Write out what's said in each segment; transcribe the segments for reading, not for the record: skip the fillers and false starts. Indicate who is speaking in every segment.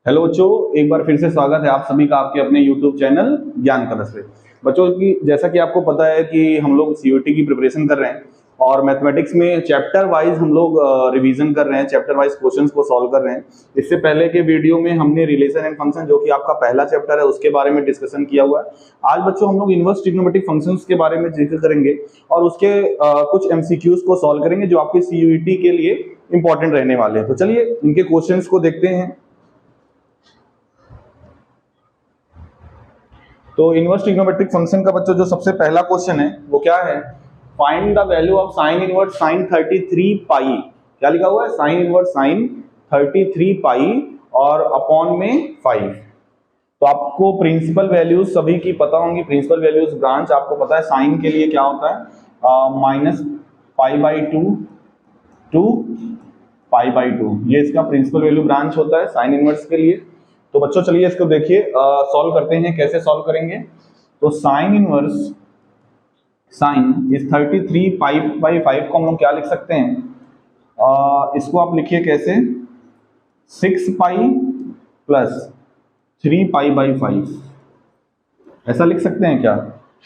Speaker 1: Hello बच्चों, एक बार फिर से स्वागत है आप सभी का आपके अपने YouTube चैनल ज्ञान कलश पे। बच्चों की जैसा कि आपको पता है कि हम लोग सीयूईटी की प्रिपरेशन कर रहे हैं और मैथमेटिक्स में चैप्टर वाइज हम लोग रिवीजन कर रहे हैं, चैप्टर वाइज क्वेश्चंस को सॉल्व कर रहे हैं। इससे पहले के वीडियो में हमने रिलेशन एंड फंक्शन, जो कि आपका पहला चैप्टर है, उसके बारे में डिस्कशन किया हुआ है। आज बच्चों हम लोग इनवर्स ट्रिग्नोमेट्रिक फंक्शंस के बारे में जिक्र करेंगे और उसके कुछ एमसीक्यूज को सॉल्व करेंगे जो आपके सीयूईटी के लिए इंपॉर्टेंट रहने वाले हैं। तो चलिए इनके क्वेश्चंस को देखते हैं। तो इनवर्स ट्रिग्नोमेट्रिक फंक्शन का बच्चों जो सबसे पहला क्वेश्चन है वो क्या है? Find the value of sine inverse sign 33 पाई। क्या लिखा हुआ है? साइन इनवर्स साइन 33 पाई और अपॉन में 5। तो आपको प्रिंसिपल वैल्यूज सभी की पता होंगी। प्रिंसिपल वैल्यूज ब्रांच आपको पता है साइन के लिए क्या होता है, minus pi by 2 to pi by 2। ये इसका प्रिंसिपल वैल्यू ब्रांच होता है साइन इनवर्स के लिए। तो बच्चों चलिए इसको देखिए, सॉल्व करते हैं। कैसे सॉल्व करेंगे? तो साइन इनवर्स साइन इस 33 पाई बाई 5 को हम लोग क्या लिख सकते हैं? इसको आप लिखिए कैसे? 6 पाई प्लस 3 पाई बाई 5, ऐसा लिख सकते हैं क्या?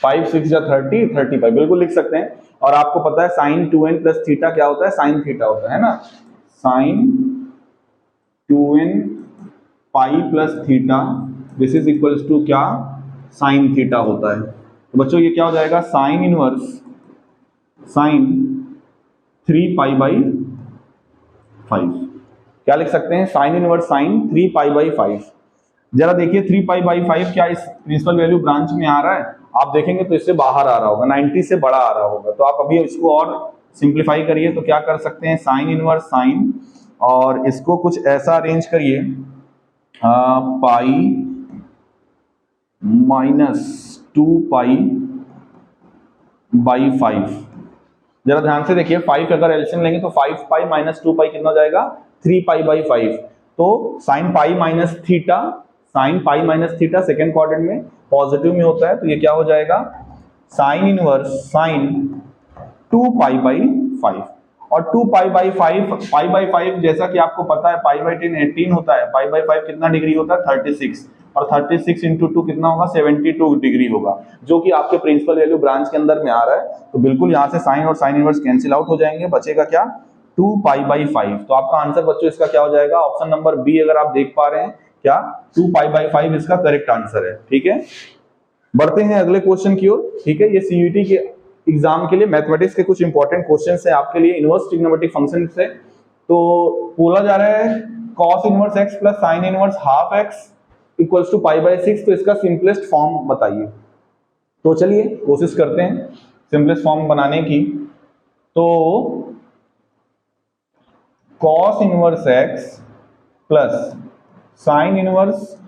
Speaker 1: 5 6 या 30 35 बिल्कुल लिख सकते हैं। और आपको पता है साइन 2n प्लस थीटा क्या होता है? साइन थीटा होता है ना। Sine 2n pi plus theta this is equals to क्या? साइन थीटा होता है। तो बच्चों ये क्या हो जाएगा? Sine inverse sine 3 pi by 5। क्या लिख सकते हैं? Sine inverse sine 3 pi by 5। जरा देखिए 3 पाई बाई 5 क्या इस प्रिंसिपल वैल्यू ब्रांच में आ रहा है? आप देखेंगे तो इससे बाहर आ रहा होगा, 90 से बड़ा आ रहा होगा। तो आप अभी इसको और सिंप्लीफाई करिए तो क्या कर सकते हैं? साइन इनवर्स साइन और इसको कुछ ऐसा अरेंज करिए, पाई माइनस 2 पाई बाई 5। जरा ध्यान से देखिए, 5 अगर एलसीएम लेंगे तो 5 पाई माइनस 2 पाई कितना हो जाएगा? 3 पाई बाई 5। तो sine pi minus theta, sine pi minus theta second quadrant में पॉजिटिव में होता है। तो ये क्या हो जाएगा? Sine inverse sign 2 pi by 5। और 2 पाई बाई 5, पाई बाई 5 जैसा कि आपको पता है पाई बाई 10 18 होता है। पाई बाई 5 कितना डिग्री होता है? 36। और 36 इंटू 2 कितना होगा? 72 डिग्री होगा, जो कि आपके प्रिंसिपल वैल्यू ब्रांच के अंदर में आ रहा है। तो बिल्कुल यहाँ से साइन और साइन इनवर्स कैंसिल आउट हो जाएंगे, बचेगा क्या? 2 पाई बाई 5। तो आपका आंसर बच्चों इसका क्या हो जाएगा? ऑप्शन नंबर बी, अगर आप देख पा रहे हैं क्या, 2 पाई बाई 5 इसका करेक्ट आंसर है। ठीक है, बढ़ते हैं अगले क्वेश्चन की ओर। ठीक है, ये सीयूईटी के एग्जाम के लिए मैथमेटिक्स के कुछ इंपॉर्टेंट क्वेश्चंस हैं आपके लिए इनवर्स ट्रिग्नोमेट्रिक फंक्शन से। तो बोला जा रहा है cos inverse x plus sin inverse half x equals to pi by 6। तो इसका सिंपलेस्ट फॉर्म बताइए। तो चलिए कोशिश करते हैं सिंपलेस्ट फॉर्म बनाने की। तो cos inverse x plus sin inverse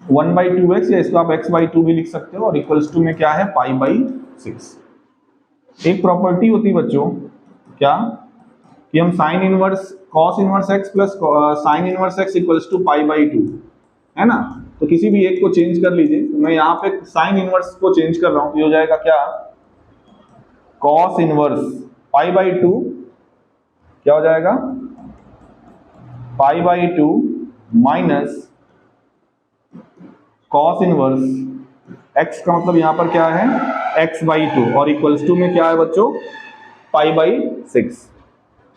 Speaker 1: 1/2x, या इसको आप x/2 भी लिख सकते हो, और इक्वल्स टू में क्या है? Pi by 6। एक प्रॉपर्टी होती है बच्चों क्या, कि हम sine inverse cos inverse x plus sine inverse x equals to pi by 2 है ना। तो किसी भी एक को चेंज कर लीजिए। मैं यहाँ पे साइन इनवर्स को चेंज कर रहा हूं, ये हो जाएगा क्या? cos इनवर्स पाई बाई 2 क्या हो जाएगा? पाई by 2 minus cos inverse x का मतलब यहां पर क्या है? x/2 और इक्वल्स टू में क्या है बच्चों? पाई बाई 6।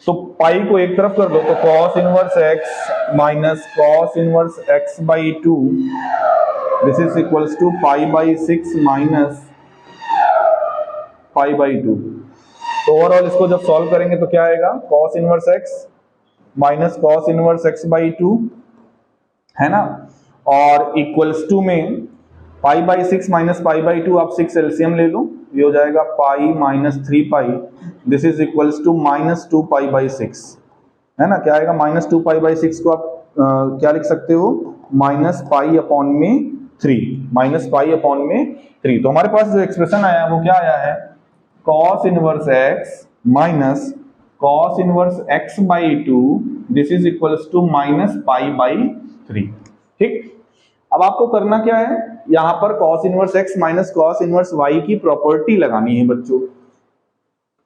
Speaker 1: तो पाई को एक तरफ कर दो तो cos inverse x minus cos inverse x/2 this is equals to pi by 6 minus pi by 2। तो ओवरऑल इसको जब सॉल्व करेंगे तो क्या आएगा? cos inverse x minus cos inverse x/2 है ना, और इक्वल्स टू में pi by 6 minus pi by 2। आप 6 एलसीएम ले लो, ये हो जाएगा pi minus 3 pi this is equals to minus 2 pi by 6 है ना। क्या आएगा? माइनस 2 पाई बाई 6 को आप क्या लिख सकते हो? माइनस पाई अपॉन में 3, माइनस पाई अपॉन में 3। तो हमारे पास जो एक्सप्रेशन आया वो क्या आया है? cos inverse x minus cos inverse x/2 this is equals to minus pi by 3। ठीक, अब आपको करना क्या है? यहां पर cos inverse x minus cos inverse y की प्रॉपर्टी लगानी है बच्चों।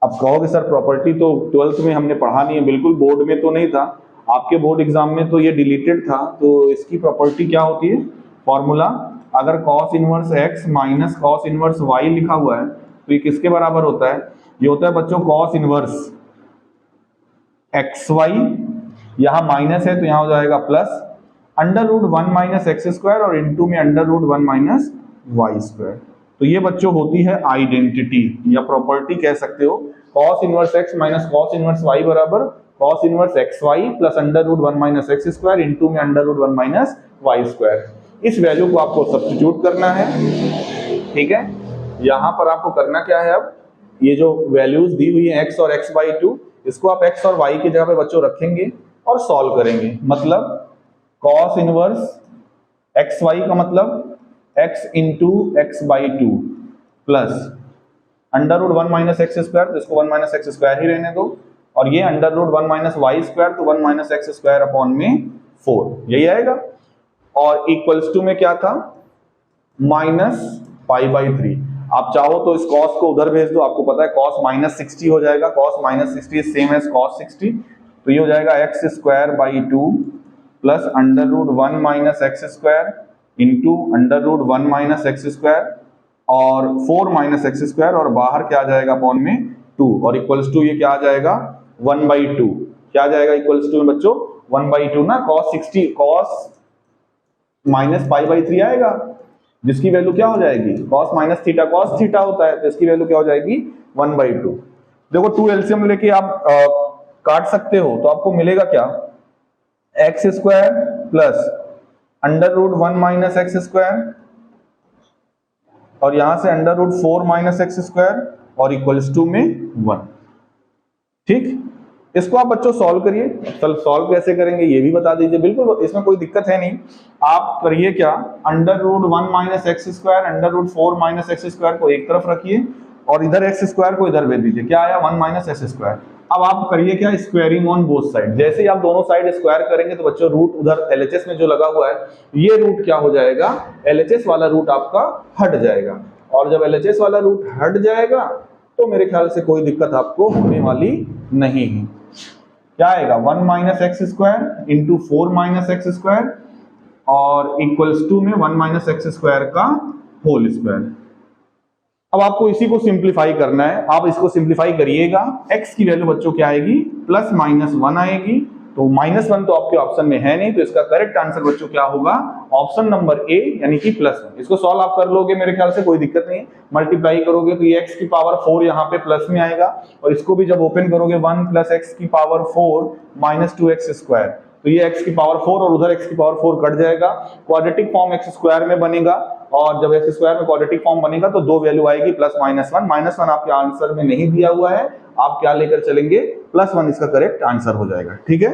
Speaker 1: अब कहोगे सर प्रॉपर्टी तो 12th में हमने पढ़ा नहीं है, बिल्कुल बोर्ड में तो नहीं था। आपके बोर्ड एग्जाम में तो ये डिलीटेड था, तो इसकी प्रॉपर्टी क्या होती है, फॉर्मूला, अगर cos inverse x minus cos inverse y लिखा हुआ है तो ये किसके बराबर होता है, ये होता है बच्चों cos इनवर्स xy, यहां माइनस है तो यहां हो जाएगा plus under root 1 minus x square और इनटू में under root 1 minus Y square. तो ये बच्चों होती है आइडेंटिटी या प्रॉपर्टी कह सकते हो, cos inverse x minus cos inverse y बराबर cos inverse xy plus under root 1 minus x square into में under root 1 minus Y square. इस वैल्यू को आपको सब्स्टिट्यूट करना है, ठीक है। यहां पर आपको करना क्या है, अब ये जो वैल्यूज दी हुई है x और x/2, इसको आप x और y की जगह पे बच्चों रखेंगे और सॉल्व करेंगे। मतलब cos इनवर्स xy का मतलब x into x/2 plus under root 1 minus x square, तो इसको 1 माइनस एक्स स्क्वायर ही रहने दो, और ये under root 1 minus Y square, तो 1 माइनस एक्स स्क्वायर अपॉन में 4, यही आएगा। और इक्वल्स टू में क्या था, माइनस π/3। आप चाहो तो इस cos को उधर भेज दो, आपको पता है cos माइनस 60 हो जाएगा, cos minus 60 same as cos 60, तो ये हो जाएगा x square by 2 plus under root 1 minus x square into under root 1 minus x square और 4 माइनस एक्स स्क्वायर, और बाहर क्या आ जाएगा अपॉन में 2, और इक्वल्स टू ये क्या आ जाएगा 1/2, क्या आ जाएगा इक्वल्स टू में बच्चों 1/2 ना, cos 60 cos माइनस π/3 आएगा, जिसकी वैल्यू क्या हो जाएगी, cos minus theta cos theta होता है, तो इसकी वैल्यू क्या हो जाएगी 1/2। देखो 2 एलसीएम लेके आप काट सकते हो, तो आपको मिलेगा क्या, X square plus under root 1 minus x square और यहां से under root 4 minus x square और इक्वल्स टू में 1। ठीक, इसको आप बच्चों सॉल्व करिए। चल सॉल्व कैसे करेंगे ये भी बता दीजिए, बिल्कुल इसमें कोई दिक्कत है नहीं। आप करिए क्या, under root 1 minus x square under root 4 minus x square को एक तरफ रखिए और इधर एक्स स्क्वायर को इधर भेज दीजिए, क्या आया 1 माइनस एक्स स्क्वायर। अब आप करिए क्या, स्क्वायरिंग ऑन बोथ साइड, जैसे ही आप दोनों साइड स्क्वायर करेंगे तो बच्चों रूट उधर एलएचएस में जो लगा हुआ है ये रूट क्या हो जाएगा, एलएचएस वाला रूट आपका हट जाएगा, और जब एलएचएस वाला रूट हट जाएगा तो मेरे ख्याल से कोई दिक्कत आपको होने वाली नहीं है। क्या आएगा 1 minus x square into 4 minus x square और इक्वल्स टू में 1 माइनस एक्स स्क्वायर का होल स्क्वायर। अब आपको इसी को सिंप्लीफाई करना है, आप इसको सिंप्लीफाई करिएगा, x की वैल्यू बच्चों क्या आएगी प्लस माइनस 1 आएगी, तो -1 तो आपके ऑप्शन में है नहीं, तो इसका करेक्ट आंसर बच्चों क्या होगा, ऑप्शन नंबर ए यानी कि +1। इसको सॉल्व आप कर लोगे, मेरे ख्याल से कोई दिक्कत नहीं, मल्टीप्लाई करोगे तो ये x की पावर 4 यहाँ पे प्लस में आएगा, और इसको भी जब ओपन करोगे 1 प्लस एक्स की पावर 4 माइनस 2x स्क्वायर, तो ये x की पावर 4 और उधर x की पावर 4 कट जाएगा, क्वाड्रेटिक फॉर्म x स्क्वायर में बनेगा, और जब x स्क्वायर में क्वाड्रेटिक फॉर्म बनेगा तो दो वैल्यू आएगी प्लस -1, -1 आपके आंसर में नहीं दिया हुआ है, आप क्या लेकर चलेंगे +1, इसका करेक्ट आंसर हो जाएगा। ठीक है,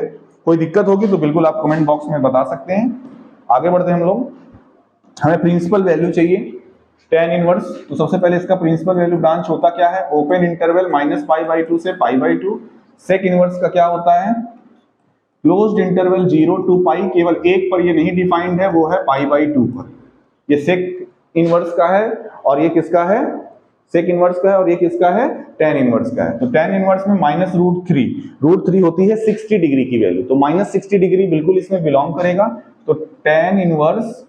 Speaker 1: कोई दिक्कत होगी तो बिल्कुल आप कमेंट बॉक्स में बता सकते हैं। आगे बढ़ते हैं हम लोग, हमें प्रिंसिपल वैल्यू चाहिए tan इनवर्स, तो सबसे पहले इसका प्रिंसिपल वैल्यू ब्रांच होता क्या है, ओपन इंटरवल -π/2 से π/2। सेक इनवर्स का क्या होता है, क्लोज्ड इंटरवल 0 to π, केवल एक पर ये नहीं डिफाइंड है, वो है π/2 पर। ये सेक इनवर्स का है और ये किसका है, सेक इनवर्स का है, और ये किसका है, tan इनवर्स का है। तो tan इनवर्स में -√3 होती है 60 डिग्री की वैल्यू, तो -60 डिग्री बिल्कुल इसमें बिलोंग करेगा, तो tan इनवर्स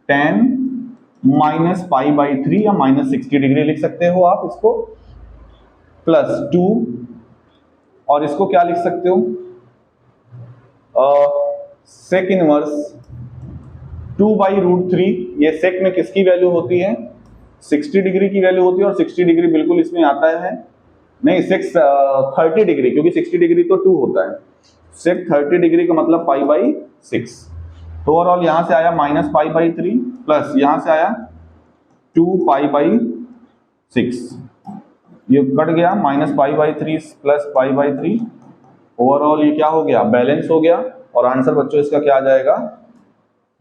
Speaker 1: tan -π/3 या -60 डिग्री लिख सकते हो आप इसको, +2, और इसको क्या लिख सकते हो, सेक इनवर्स 2/√3, ये सेक में किसकी वैल्यू होती है, 60 डिग्री की वैल्यू होती है, और 60 डिग्री बिल्कुल इसमें आता है, नहीं सेक 30 डिग्री, क्योंकि 60 डिग्री तो 2 होता है, सेक 30 डिग्री का मतलब π/6। तो ओवरऑल यहां से आया -π/3 प्लस यहां से आया 2π/6, ये कट गया, -π/3 प्लस π/3, ओवरऑल ये क्या हो गया, बैलेंस हो गया, और आंसर बच्चों इसका क्या आ जाएगा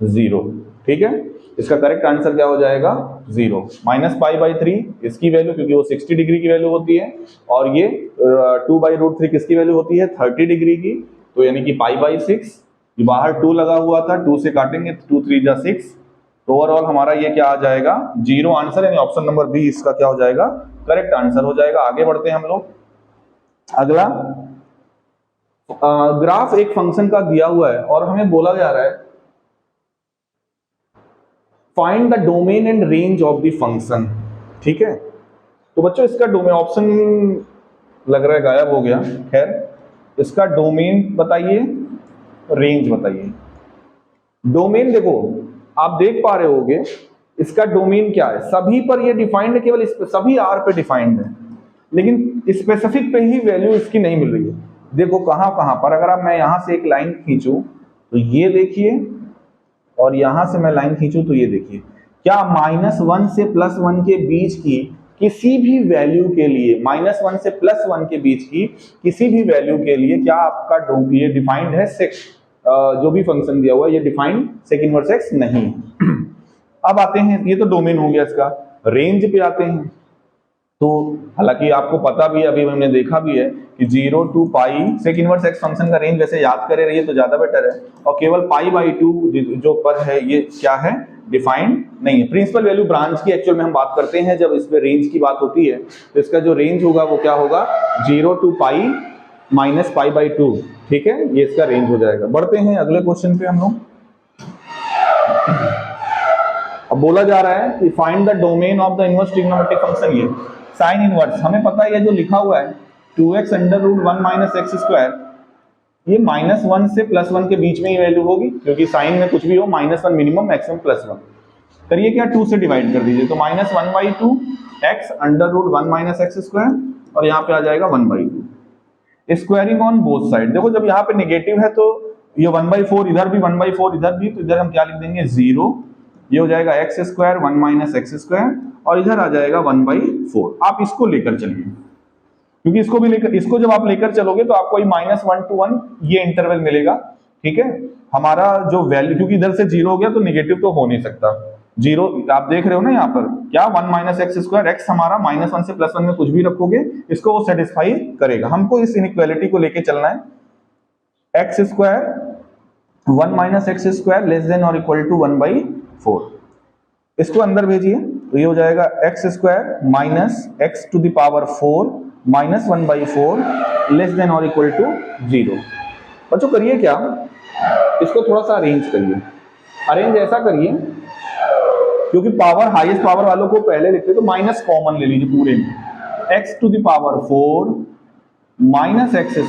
Speaker 1: 0। ठीक है, इसका करेक्ट आंसर क्या हो जाएगा 0, -π/3 इसकी वैल्यू, क्योंकि वो 60 डिग्री की वैल्यू होती है, और ये 2/√3 किसकी वैल्यू होती है 30 डिग्री की, तो यानी कि π/6, ये बाहर 2 लगा हुआ था, 2 से काटेंगे 2 3 जा 6, तो ओवरऑल हमारा ये क्या आ जाएगा 0 आंसर, यानी ऑप्शन नंबर बी इसका क्या हो जाएगा, करेक्ट आंसर हो जाएगा। आगे बढ़ते हैं हम लोग, अगला ग्राफ एक फंक्शन का दिया हुआ है और हमें बोला जा रहा है find the domain and range of the function. ठीक है, तो बच्चों इसका डोमेन, ऑप्शन लग रहा है गायब हो गया, खैर इसका डोमेन बताइए, रेंज बताइए। डोमेन देखो आप देख पा रहे होगे, इसका डोमेन क्या है, सभी पर ये डिफाइंड है, केवल इस पे सभी आर पे डिफाइंड है, लेकिन स्पेसिफिक पे ही वैल्यू इसकी नहीं मिल रही है। देखो कहां कहां पर, अगर मैं यहां से एक लाइन खींचूं तो ये देखिए, और यहां से मैं लाइन खींचूं तो ये देखिए, क्या -1 से +1 के बीच की किसी भी वैल्यू के लिए, -1 से +1 के बीच की किसी भी वैल्यू के लिए क्या आपका ये डिफाइंड है सेक, जो भी फंक्शन दिया हुआ है ये डिफाइंड सेक इनवर्स एक्स नहीं। अब आते हैं, ये तो डोमेन हो गया इसका, रेंज पे आते हैं। तो हालांकि आपको पता भी है, अभी हमने देखा भी है कि 0 to pi sec inverse x function का रेंज वैसे याद करे रहिए तो ज्यादा बेटर है, और केवल π/2 जो पर है ये क्या है, डिफाइंड नहीं है। प्रिंसिपल वैल्यू ब्रांच की एक्चुअल में हम बात करते हैं जब इस पे रेंज की बात होती है, तो इसका जो रेंज होगा वो क्या होगा, 0 to पाई -π/2। ठीक है, ये इसका रेंज हो जाएगा। बढ़ते हैं अगले क्वेश्चन पे हम लोग। अब बोला जा रहा है कि find the domain of the inverse trigonometric function. ये साइन इनवर्स हमें पता है, जो लिखा हुआ है 2x √1 - x², ये -1 से +1 के बीच में ही वैल्यू होगी, क्योंकि साइन में कुछ भी हो -1 मिनिमम, मैक्सिमम +1। करिए क्या, 2 से डिवाइड कर दीजिए, तो -1/2 x √1 - x², और यहाँ पे आ जाएगा 1/2। स्क्वायरिंग ऑन बोथ साइड, देखो जब यहाँ पे नेगेटिव है तो ये 1/4 इधर भी, 1/4 इधर भी, तो इधर हम क्या लिख देंगे 0, ये हो जाएगा x², 1 - x², और इधर आ जाएगा 1/4। आप इसको लेकर चलिए, क्योंकि इसको भी लेकर, इसको जब आप लेकर चलोगे तो आपको -1 to 1 ये इंटरवल मिलेगा। ठीक है, हमारा जो वैल्यू, क्योंकि इधर से 0 हो गया तो निगेटिव तो हो नहीं सकता, 0 आप देख रहे हो ना यहाँ पर क्या, 1 - x², x हमारा -1 से +1 में कुछ भी रखोगे इसको वो सेटिस्फाई करेगा। हमको इस इनइक्वालिटी को लेके चलना है, x², 1 - x² लेस देन और इक्वल टू 1/4, इसको अंदर भेजिए तो ये हो जाएगा x² - x⁴ -1/4 लेस देन और इक्वल टू 0। बच्चों करिए क्या, इसको थोड़ा सा अरेंज करिए, अरेंज ऐसा करिए, क्योंकि पावर हाईएस्ट पावर वालों को पहले लिखते तो माइनस कॉमन ले लीजिए पूरे में, x⁴ -x²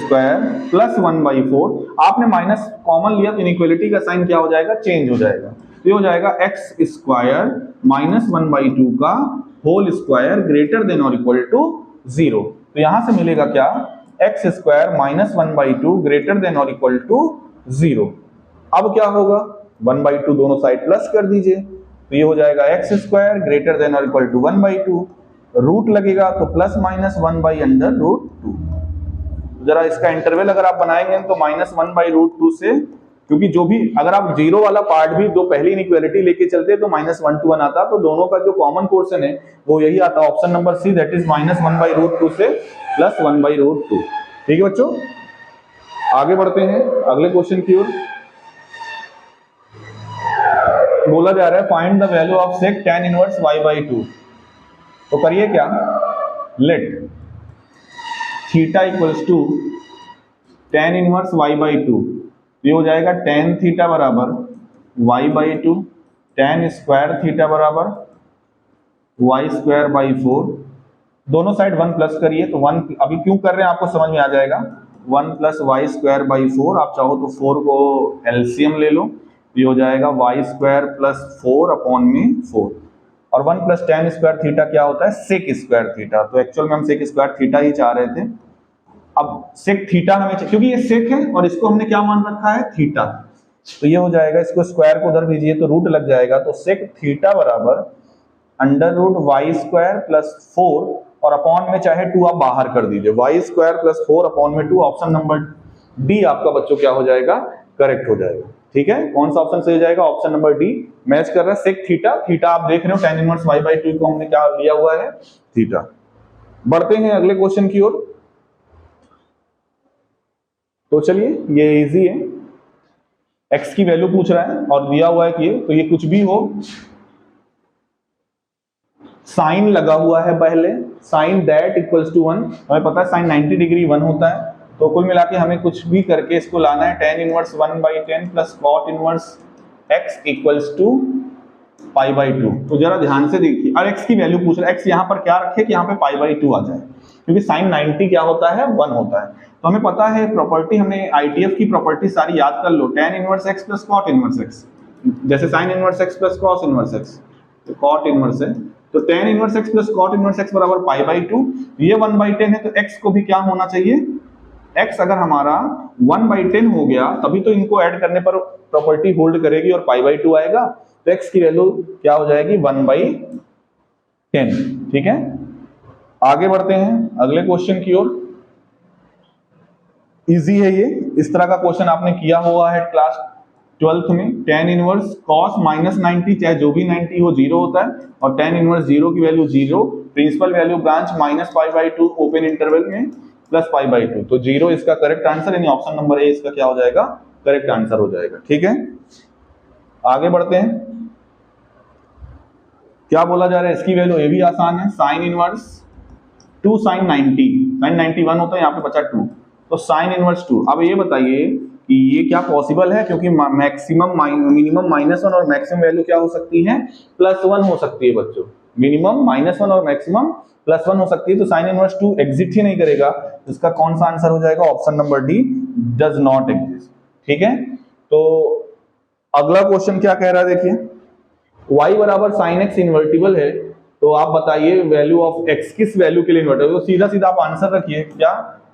Speaker 1: + 1/4, आपने माइनस कॉमन लिया तो इनइक्वालिटी का साइन क्या हो जाएगा, चेंज हो जाएगा, तो ये हो जाएगा x² -1/2 का होल स्क्वायर ग्रेटर देन और इक्वल टू 0। तो यहां से मिलेगा क्या, x² -1/2 ग्रेटर देन और इक्वल टू 0। अब क्या होगा, 1/2 दोनों साइड प्लस कर दीजिए, तो ये हो जाएगा x² ग्रेटर देन और इक्वल टू 1/2, रूट लगेगा तो +-1/√2। जरा इसका इंटरवल अगर आप बनाएंगे तो -1/√2 से, क्योंकि जो भी अगर आप 0 वाला पार्ट भी जो पहली इनइक्वालिटी लेके चलते तो -1 to 1 आता, तो दोनों का जो कॉमन पोर्शन है वो यही आता, option number C, that is -1/√2 से +1/√2। ठीक है बच्चों, आगे बढ़ते हैं अगले क्वेश्चन की ओर। बोला जा रहा है find the value of sec tan inverse y/2। तो करिए क्या, let theta equals to tan inverse y/2, ये हो जाएगा tan थीटा बराबर y/2, tan स्क्वायर थीटा बराबर y²/4, दोनों साइड 1 प्लस करिए, तो 1 अभी क्यों कर रहे हैं आपको समझ में आ जाएगा, 1 + y²/4, आप चाहो तो 4 को एलसीएम ले लो, ये हो जाएगा y² + 4/4, और 1 + tan स्क्वायर थीटा क्या होता है, सेक स्क्वायर थीटा, तो एक्चुअल में हम सेक स्क्वायर थीटा ही चाह रहे थे। अब सेक थीटा हमें, क्योंकि ये सेक है और इसको हमने क्या मान रखा है, थीटा, तो ये हो जाएगा, इसको स्क्वायर को उधर भेजिए तो रूट लग जाएगा, तो सेक थीटा बराबर √y² + 4, और अपॉन में चाहे 2 आप बाहर कर दीजिए, y² + 4/2, ऑप्शन नंबर डी आपका बच्चों क्या हो जाएगा, करेक्ट हो जाएगा। ठीक है, कौन सा ऑप्शन सही हो जाएगा, ऑप्शन नंबर डी मैच कर रहा है, सेक थीटा, थीटा आप देख रहे हो tan इनवर्स y/2 को हमने क्या लिया हुआ है, थीटा। बढ़ते हैं अगले क्वेश्चन की ओर। तो चलिए ये इजी है, x की वैल्यू पूछ रहा है और दिया हुआ है कि तो ये कुछ भी हो, साइन लगा हुआ है पहले, साइन दैट इक्वल्स टू 1, हमें पता है साइन 90 डिग्री 1 होता है, तो कुल मिला के हमें कुछ भी करके इसको लाना है, tan inverse 1/10 plus cot inverse x equals to π/2। तो जरा ध्यान से देखिए, और x की वैल्यू पूछ रहा है, x यहाँ पर क्या रखे कि यहाँ पे π/2 आ जाए, क्योंकि sin 90 क्या होता है 1 होता है। तो हमें पता है प्रॉपर्टी, हमने ITF की प्रॉपर्टी सारी याद कर लो, tan inverse x plus cot inverse x, जैसे sin inverse x plus cos inverse x, तो cot इनवर्स है, तो tan inverse x plus cot inverse x बराबर π/2, ये 1/10 है, तो x को भी क्या होना चाहिए, x अगर हमारा 1/10 हो गया तभी तो इनको ऐड करने पर प्रॉपर्टी होल्ड करेगी और π/2 आएगा, तो x की वैल्यू क्या हो जाएगी 1/10। ठीक है, आगे बढ़ते हैं अगले क्वेश्चन की ओर। इजी है ये, इस तरह का क्वेश्चन आपने किया हुआ है क्लास 12th में। tan इनवर्स cos -90, चाहे जो भी 90 हो 0 होता है, और tan इनवर्स 0 की value 0, principal value branch -π/2 open interval में प्लस π/2, तो 0 इसका करेक्ट आंसर, यानी ऑप्शन नंबर ए इसका क्या हो जाएगा, करेक्ट आंसर हो जाएगा। ठीक है, आगे बढ़ते हैं। क्या बोला जा रहा है, इसकी वैल्यू ये भी आसान है, sin इनवर्स 2 sin 90, sin 91 होता है, यहाँ पे बचा 2, तो sin इनवर्स 2। अब ये बताइए कि ये क्या पॉसिबल है, क्योंकि मैक्सिमम मिनिमम -1 और मैक्सिमम वैल्यू क्या हो सकती है, +1 हो सकती है बच्चों, मिनिमम -1 और मैक्सिमम +1 हो सकती है, तो sin इनवर्स 2 एग्जिस्ट ही नहीं करेगा, इसका कौन सा आंसर हो जाएगा, option number D, does not exist. ठीक है, तो अगला क्वेश्चन क्या कह रहा है, देखिए y बराबर sin x इन्वर्टिबल है, तो आप बताइए वैल्यू ऑफ x किस वैल्यू के लिए इन्वर्टिबल, तो सीधा सीधा आप आंसर रखिए क्या,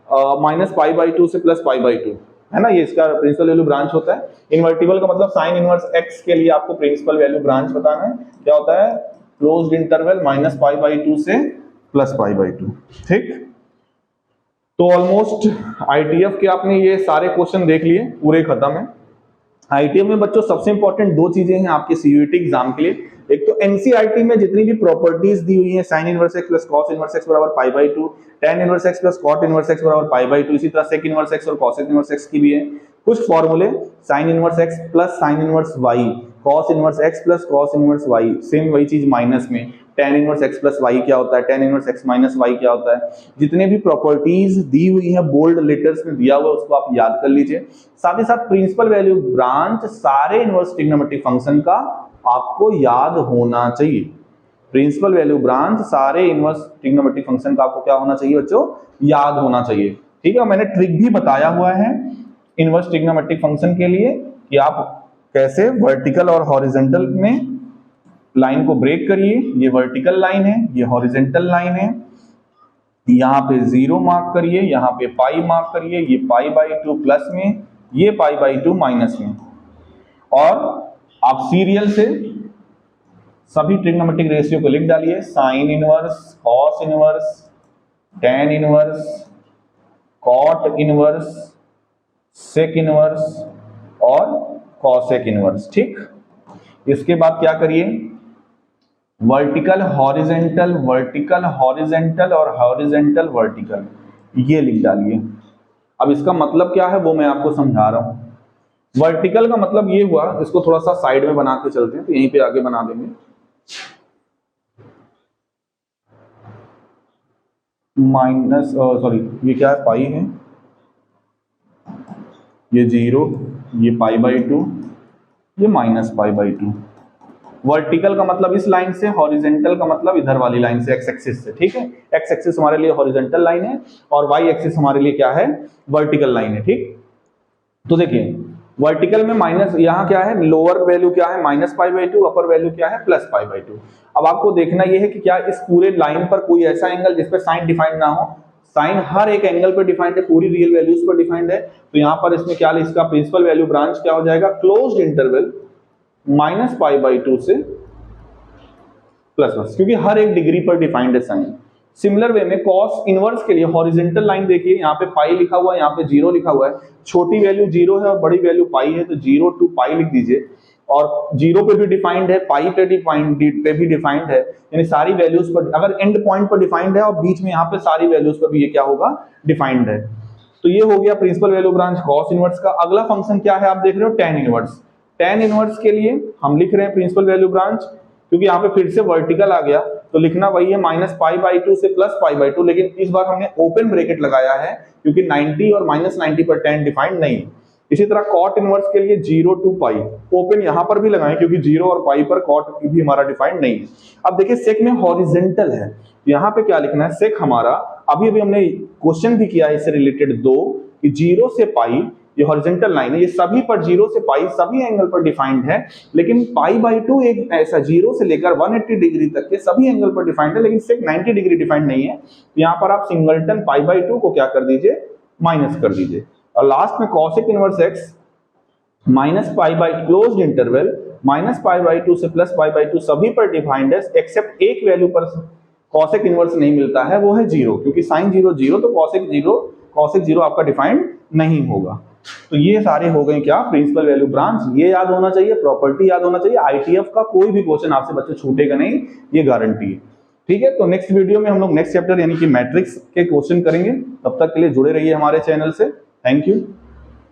Speaker 1: -π/2 से +π/2 है ना, ये इसका प्रिंसिपल वैल्यू ब्रांच होता है। इन्वर्टिबल का मतलब sin इनवर्स x के लिए आपको प्रिंसिपल वैल्यू ब्रांच बताना है, क्या होता है, क्लोज्ड इंटरवल -π/2 से +π/2। ठीक, तो ऑलमोस्ट ITF के आपने ये सारे क्वेश्चन देख लिए, पूरे खत्म है। ITF में बच्चों सबसे इंपॉर्टेंट दो चीजें हैं आपके CUET एग्जाम के लिए, एक तो NCERT में जितनी भी प्रॉपर्टीज दी हुई हैं, sin inverse x plus cos inverse x बराबर π/2, tan inverse x plus cot inverse x बराबर π/2, इसी तरह sec इनवर्स x और cosec इनवर्स x की भी है कुछ फॉर्मूले, sin inverse x plus sin inverse y, cos inverse x plus cos inverse y, same वही चीज माइनस में tan inverse x plus y क्या होता है, tan inverse x minus y क्या होता है, जितने भी प्रॉपर्टीज दी हुई है बोल्ड लेटर्स में दिया हुआ है उसको आप याद कर लीजिए। साथ ही साथ प्रिंसिपल वैल्यू ब्रांच सारे इनवर्स ट्रिग्नोमेट्रिक फंक्शन का आपको याद होना चाहिए, प्रिंसिपल वैल्यू ब्रांच सारे इनवर्स ट्रिग्नोमेट्रिक फंक्शन का आपको क्या होना चाहिए बच्चों, याद होना चाहिए। ठीक है, मैंने ट्रिक भी बताया हुआ है इनवर्स ट्रिग्नोमेट्रिक फंक्शन के लिए कि आप कैसे वर्टिकल और हॉरिजॉन्टल में लाइन को ब्रेक करिए, ये वर्टिकल लाइन है, ये हॉरिजॉन्टल लाइन है, यहाँ पे 0 मार्क करिए, यहाँ पे पाई मार्क करिए, ये π/2 प्लस में, ये π/2 माइनस में, और आप सीरियल से सभी ट्रिग्नोमेट्रिक रेशियो को लिख डालिए, sine inverse, cos inverse, tan inverse, cot inverse, sec inverse और कॉसेक इनवर्स। ठीक, इसके बाद क्या करिए, वर्टिकल हॉरिजेंटल, वर्टिकल हॉरिजेंटल और हॉरिजेंटल वर्टिकल, ये लिख डालिए। अब इसका मतलब क्या है वो मैं आपको समझा रहा हूं। वर्टिकल का मतलब ये हुआ, इसको थोड़ा सा साइड में बना के चलते हैं, तो यहीं पे आगे बना देंगे, माइनस सॉरी ये क्या है, पाई है, ये 0, ये π/2, ये -π/2। वर्टिकल का मतलब इस लाइन से, हॉरिजेंटल का मतलब इधर वाली लाइन से, एक्स एक्सिस से। ठीक है, एक्स एक्सिस हमारे लिए हॉरिजेंटल लाइन है और वाई एक्सिस हमारे लिए क्या है, वर्टिकल लाइन है। ठीक, तो देखिए वर्टिकल में माइनस, यहाँ क्या है, लोअर वैल्यू क्या है -π/2, अपर वैल्यू क्या है +π/2। अब आपको देखना यह है कि क्या इस पूरे लाइन पर कोई ऐसा एंगल जिसपे साइन डिफाइंड ना हो, साइन हर एक एंगल पर डिफाइंड है, पूरी रियल वैल्यूज पर डिफाइंड है, तो यहाँ पर इसमें क्या, इसका प्रिंसिपल वैल्यू ब्रांच क्या हो जाएगा, क्लोज्ड इंटरवल -π/2 से +1, क्योंकि हर एक डिग्री पर डिफाइंड है साइन। सिमिलर वे में कॉस इनवर्स के लिए हॉरिजॉन्टल लाइन देखिए, यहाँ पे पाई लिखा हुआ है, यहाँ पे 0 लिखा हुआ है, छोटी वैल्यू 0 है और बड़ी वैल्यू पाई है, तो 0 to पाई लिख दीजिए, और 0 पे भी डिफाइंड है, पाई पे भी डिफाइंड है, यानी सारी वैल्यूज पर, अगर एंड पॉइंट पर डिफाइंड है और बीच में यहाँ पे सारी वैल्यूज पर भी ये क्या होगा, डिफाइंड है। तो ये हो गया principal value branch cos inverse का। अगला फंक्शन क्या है, आप देख रहे हो tan इनवर्स। tan इनवर्स के लिए हम लिख रहे हैं प्रिंसिपल वैल्यू ब्रांच, क्योंकि यहाँ पे फिर से वर्टिकल आ गया, तो लिखना वही है -π/2 से +π/2, लेकिन इस बार हमने ओपन ब्रैकेट लगाया है क्योंकि 90 और -90 पर tan डिफाइंड नहीं है। इसी तरह cot इनवर्स के लिए 0 to π ओपन यहां पर भी लगाएं क्योंकि 0 और π पर cot भी हमारा डिफाइंड नहीं है। अब देखिए सेक में हॉरिजेंटल है, यहाँ पे क्या लिखना है, सेक हमारा अभी हमने क्वेश्चन भी किया है इससे रिलेटेड 2 कि 0 से π ये हॉरिजेंटल लाइन है, ये सभी पर 0 से π सभी एंगल पर डिफाइंड है, लेकिन π/2 एक ऐसा 0 से लेकर 180 डिग्री तक के सभी एंगल पर डिफाइंड है, लेकिन सेक 90 डिग्री डिफाइंड नहीं है। तो यहाँ पर आप सिंगलटन π/2 को क्या कर दीजिए, माइनस कर दीजिए। और लास्ट में cosec inverse x -π closed interval -π/2 से +π/2 सभी पर डिफाइंड है, एक्सेप्ट एक वैल्यू पर कॉसेक इनवर्स नहीं मिलता है, वो है 0, क्योंकि sin 0 0 तो कॉसेक 0 आपका डिफाइंड नहीं होगा। तो ये सारे हो गए क्या, प्रिंसिपल वैल्यू ब्रांच, ये याद होना चाहिए, प्रॉपर्टी याद होना चाहिए। आईटीएफ का कोई भी क्वेश्चन आपसे बच्चे छूटेगा नहीं, ये गारंटी है। ठीक है, तो नेक्स्ट वीडियो में हम लोग नेक्स्ट चैप्टर यानी कि मैट्रिक्स के क्वेश्चन करेंगे। तब तक के लिए जुड़े रहिए हमारे चैनल से। Thank you.